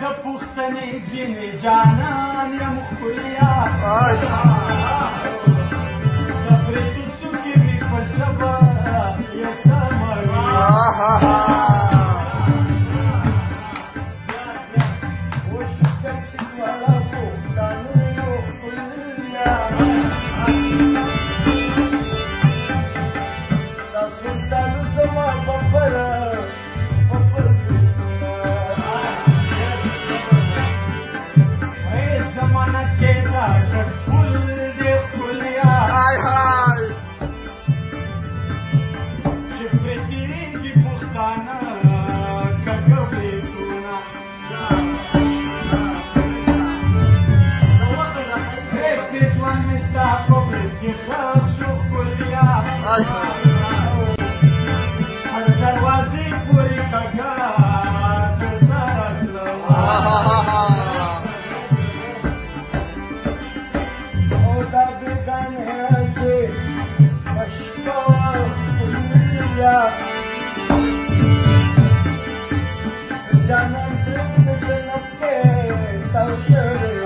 د پښتنې جینې جانان یم ښکلیا د پرېتو څوکې مې په ژبه یې سموي وشکه چې دواړه پښتانه یو ښکلیا ستاسو ستاسو زما ببره زمانه کې دا ټول دې ښکلیا چې پرې تېرېږي پښتانه کږه بېتونه پېزوان مې ستا په برید کې ښخ شو ښکلیا هر دروازې پورې کږه ترسره کړم Jangan berhenti, tak usah.